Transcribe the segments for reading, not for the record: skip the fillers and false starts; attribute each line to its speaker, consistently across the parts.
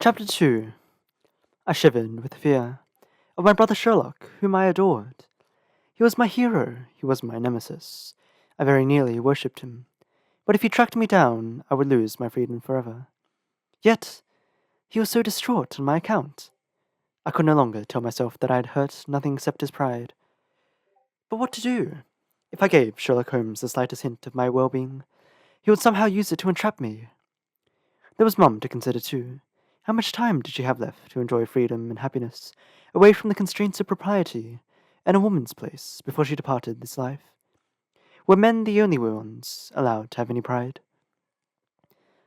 Speaker 1: Chapter 2. I shivered with fear of my brother Sherlock, whom I adored. He was my hero, he was my nemesis. I very nearly worshipped him. But if he tracked me down, I would lose my freedom forever. Yet, he was so distraught on my account. I could no longer tell myself that I had hurt nothing except his pride. But what to do? If I gave Sherlock Holmes the slightest hint of my well-being, he would somehow use it to entrap me. There was Mum to consider too. How much time did she have left to enjoy freedom and happiness, away from the constraints of propriety, and a woman's place before she departed this life? Were men the only ones allowed to have any pride?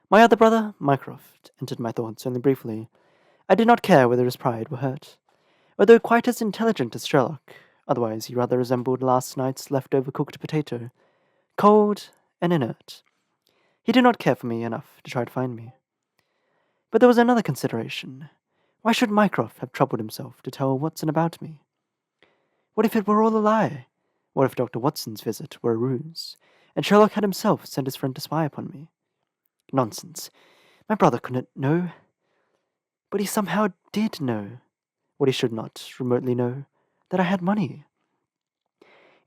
Speaker 1: My other brother, Mycroft, entered my thoughts only briefly. I did not care whether his pride were hurt. Although quite as intelligent as Sherlock, otherwise he rather resembled last night's leftover cooked potato, cold and inert. He did not care for me enough to try to find me. But there was another consideration. Why should Mycroft have troubled himself to tell Watson about me? What if it were all a lie? What if Dr. Watson's visit were a ruse, and Sherlock had himself sent his friend to spy upon me? Nonsense. My brother couldn't know. But he somehow did know, what he should not remotely know, that I had money.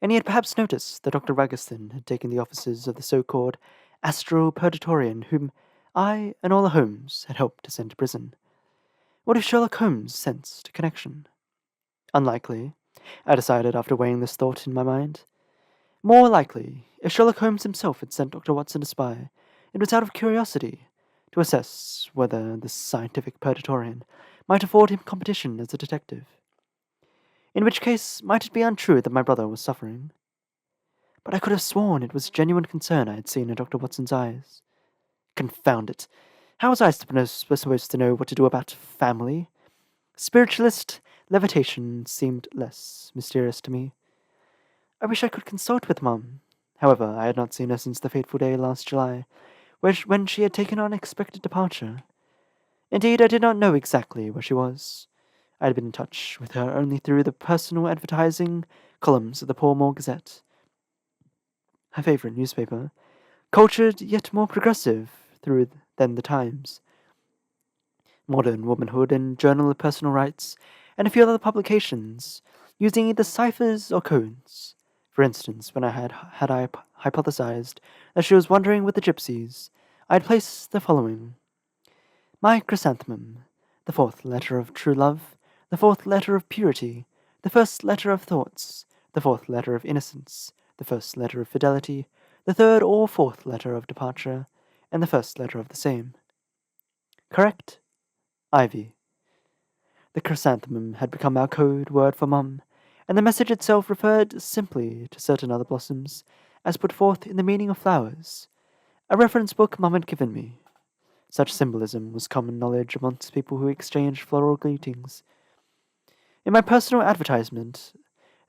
Speaker 1: And he had perhaps noticed that Dr. Ragaston had taken the offices of the so-called astral purgatorian whom I, Enola Holmes, had helped to send to prison. What if Sherlock Holmes sensed a connection? Unlikely, I decided after weighing this thought in my mind. More likely, if Sherlock Holmes himself had sent Dr. Watson to spy, it was out of curiosity, to assess whether this scientific purgatorian might afford him competition as a detective. In which case, might it be untrue that my brother was suffering? But I could have sworn it was genuine concern I had seen in Dr. Watson's eyes. Confound it! How was I supposed to know what to do about family? Spiritualist levitation seemed less mysterious to me. I wish I could consult with Mum. However, I had not seen her since the fateful day last July, when she had taken an unexpected departure. Indeed, I did not know exactly where she was. I had been in touch with her only through the personal advertising columns of the Pall Mall Gazette, her favourite newspaper, cultured yet more progressive than the Times. Modern Womanhood and Journal of Personal Rights, and a few other publications, using either ciphers or codes. For instance, when I hypothesized that she was wandering with the gypsies, I had placed the following: My chrysanthemum, the fourth letter of true love, the fourth letter of purity, the first letter of thoughts, the fourth letter of innocence, the first letter of fidelity, the third or fourth letter of departure, and the first letter of the same. Correct? Ivy. The chrysanthemum had become our code word for Mum, and the message itself referred simply to certain other blossoms, as put forth in the meaning of flowers, a reference book Mum had given me. Such symbolism was common knowledge amongst people who exchanged floral greetings. In my personal advertisement,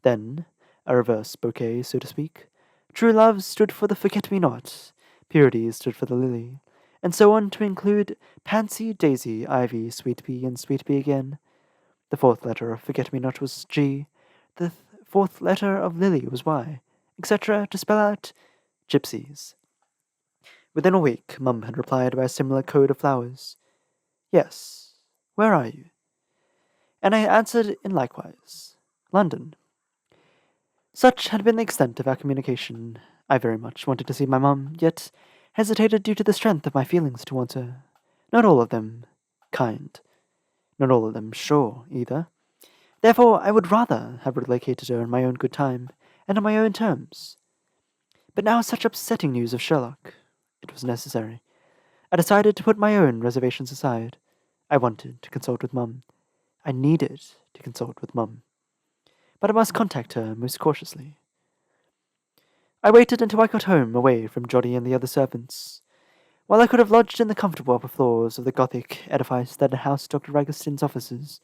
Speaker 1: then, a reverse bouquet, so to speak, true love stood for the forget-me-not, purity stood for the lily, and so on to include pansy, daisy, ivy, sweet pea, and sweet pea again. The fourth letter of forget-me-not was G, the fourth letter of lily was Y, etc., to spell out gypsies. Within a week, Mum had replied by a similar code of flowers. Yes, where are you? And I answered in likewise. London. Such had been the extent of our communication. I very much wanted to see my mum, yet hesitated due to the strength of my feelings towards her. Not all of them kind. Not all of them sure, either. Therefore, I would rather have relocated her in my own good time, and on my own terms. But now such upsetting news of Sherlock. It was necessary. I decided to put my own reservations aside. I wanted to consult with Mum. I needed to consult with Mum. But I must contact her most cautiously. I waited until I got home, away from Joddy and the other servants. While I could have lodged in the comfortable upper floors of the Gothic edifice that had housed Dr. Ragaston's offices,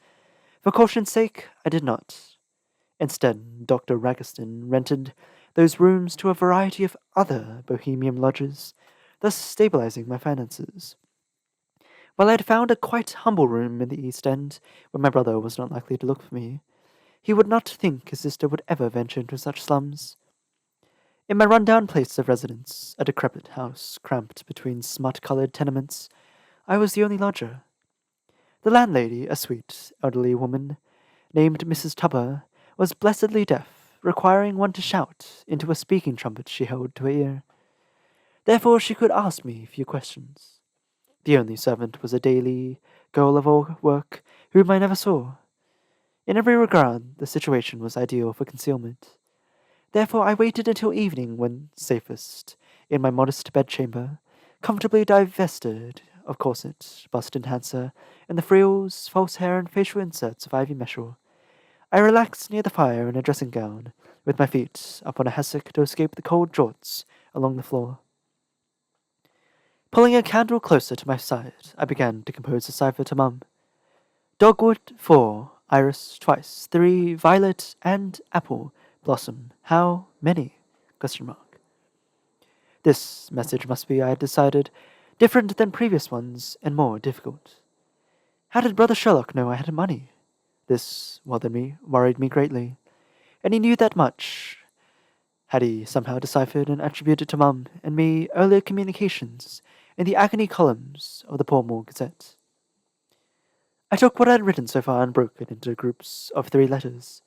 Speaker 1: for caution's sake, I did not. Instead, Dr. Ragaston rented those rooms to a variety of other bohemian lodgers, thus stabilizing my finances. While I had found a quite humble room in the East End, where my brother was not likely to look for me, he would not think his sister would ever venture into such slums. In my run-down place of residence, a decrepit house cramped between smut-coloured tenements, I was the only lodger. The landlady, a sweet, elderly woman named Mrs. Tupper, was blessedly deaf, requiring one to shout into a speaking trumpet she held to her ear. Therefore she could ask me few questions. The only servant was a daily girl of all work whom I never saw. In every regard, the situation was ideal for concealment. Therefore I waited until evening when safest, in my modest bedchamber, comfortably divested of corset, bust enhancer, and the frills, false hair, and facial inserts of ivy meshel. I relaxed near the fire in a dressing gown, with my feet up on a hassock to escape the cold draughts along the floor. Pulling a candle closer to my side, I began to compose a cipher to Mum. Dogwood 4, iris twice, 3, violet, and apple blossom. How many? Question mark. This message must be, I had decided, different than previous ones and more difficult. How did Brother Sherlock know I had money? This worried me greatly, and he knew that much. Had he somehow deciphered and attributed to Mum and me earlier communications in the agony columns of the Portmore Gazette? I took what I had written so far and broke it into groups of 3 letters.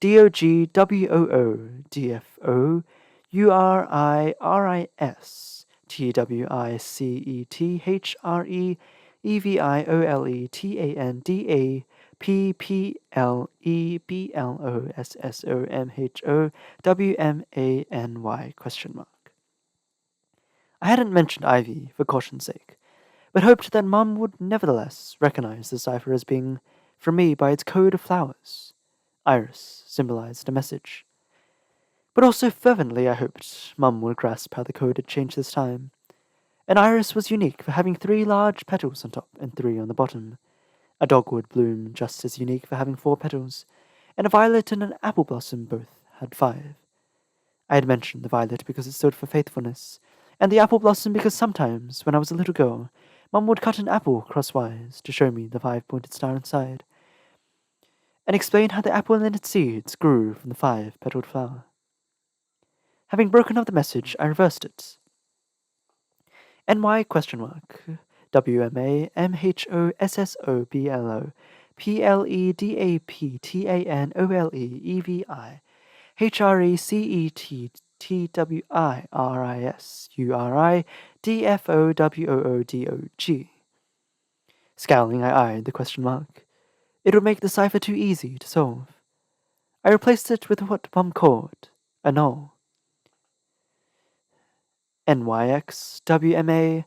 Speaker 1: DOGWORISCETWICETEBLOSSOMHOWMANY question mark. I hadn't mentioned Ivy for caution's sake, but hoped that Mum would nevertheless recognize the cipher as being from me by its code of flowers. Iris symbolized a message. But also fervently I hoped Mum would grasp how the code had changed this time. An iris was unique for having 3 large petals on top and 3 on the bottom. A dogwood bloom just as unique for having 4 petals, and a violet and an apple blossom both had 5. I had mentioned the violet because it stood for faithfulness, and the apple blossom because sometimes, when I was a little girl, Mum would cut an apple crosswise to show me the 5-pointed star inside, and explain how the apple and its seeds grew from the 5-petaled flower. Having broken up the message, I reversed it. NY question mark. WMAMHOSSOBLO PLEDAPTANOLEEVI HRECETTIRISURIDFOWOODOG. Scowling, I eyed the question mark. It would make the cipher too easy to solve. I replaced it with what Mum called a null. NYXWMA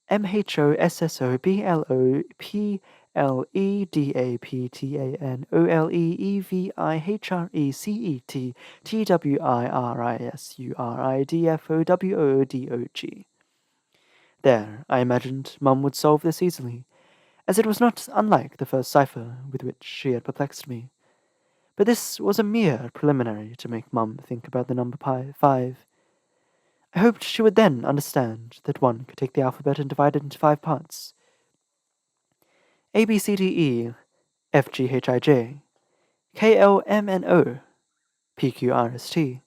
Speaker 1: MHOSSOBLOPLEDAPTANOLEEVIHRECETTIRISURIDFOWOODOG. There, I imagined Mum would solve this easily, as it was not unlike the first cipher with which she had perplexed me. But this was a mere preliminary to make Mum think about the number 5. I hoped she would then understand that one could take the alphabet and divide it into 5 parts. A, B, C, D, E, F, G, H, I, J, K, L, M, N, O, P, Q, R, S, T,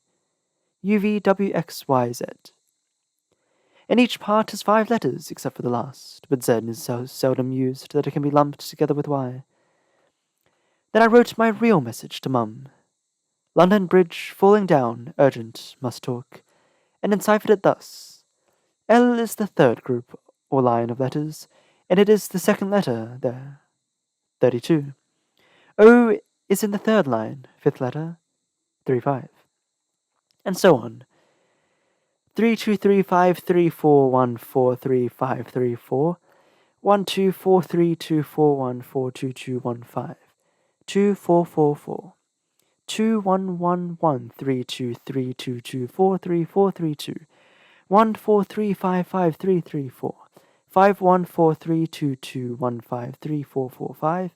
Speaker 1: U, V, W, X, Y, Z. And each part has 5 letters except for the last, but Z is so seldom used that it can be lumped together with Y. Then I wrote my real message to Mum. London Bridge falling down, urgent, must talk, and enciphered it thus. L is the 3rd group or line of letters, and it is the 2nd letter there. 32. O is in the 3rd line, 5th letter, 35. And so on. 323534143534 124324142215 2444 21113232243432 143553334 514322153445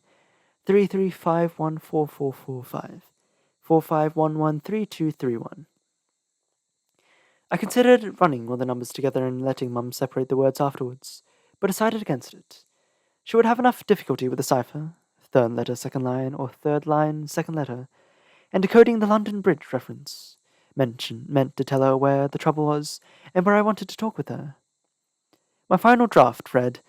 Speaker 1: 335144445 45113231. I considered running all the numbers together and letting Mum separate the words afterwards, but decided against it. She would have enough difficulty with the cipher, 3rd letter 2nd line, or 3rd line 2nd letter, and decoding the London Bridge reference. Meant to tell her where the trouble was, and where I wanted to talk with her. My final draft read,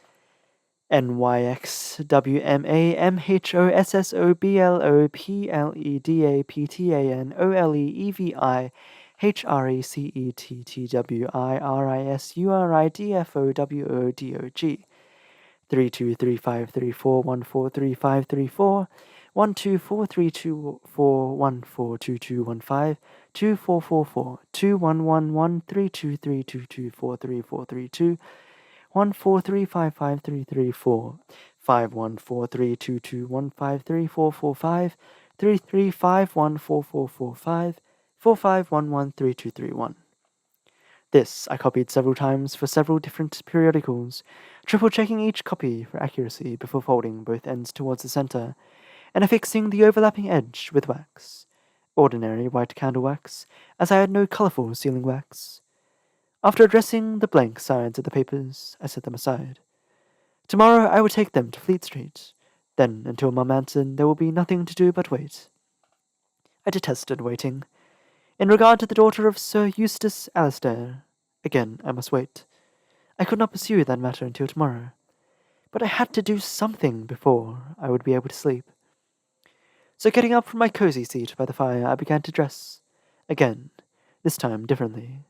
Speaker 1: NYXWMAMHOSSOBLOPPLEDAPTANYXURISURIDFOWODOG 323534143534 12432414221524444 21113232243432 143553334 514322153445 33514445 45113231. This I copied several times for several different periodicals, triple-checking each copy for accuracy before folding both ends towards the center and affixing the overlapping edge with wax, ordinary white candle wax, as I had no colorful sealing wax. After addressing the blank sides of the papers, I set them aside. Tomorrow I would take them to Fleet Street. Then, until Mum answered, there will be nothing to do but wait. I detested waiting. In regard to the daughter of Sir Eustace Alastair, again I must wait. I could not pursue that matter until tomorrow. But I had to do something before I would be able to sleep. So getting up from my cozy seat by the fire, I began to dress. Again, this time differently.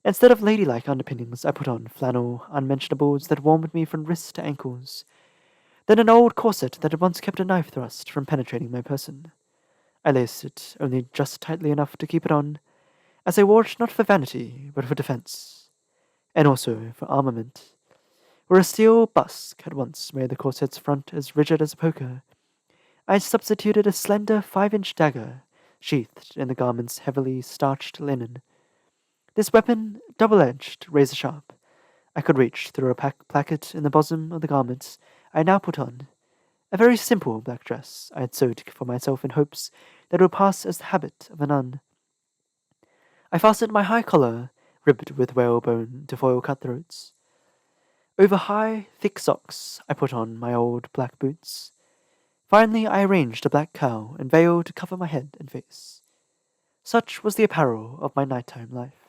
Speaker 1: Instead of ladylike underpinnings, I put on flannel unmentionables that warmed me from wrist to ankles. Then an old corset that had once kept a knife thrust from penetrating my person. I laced it only just tightly enough to keep it on, as I wore it not for vanity, but for defense, and also for armament. Where a steel busk had once made the corset's front as rigid as a poker, I had substituted a slender 5-inch dagger, sheathed in the garment's heavily starched linen. This weapon, double-edged, razor-sharp, I could reach through a placket in the bosom of the garments I now put on. A very simple black dress I had sewed for myself in hopes that it would pass as the habit of a nun. I fastened my high collar, ribbed with whalebone, to foil cutthroats. Over high, thick socks, I put on my old black boots. Finally, I arranged a black cowl and veil to cover my head and face. Such was the apparel of my nighttime life.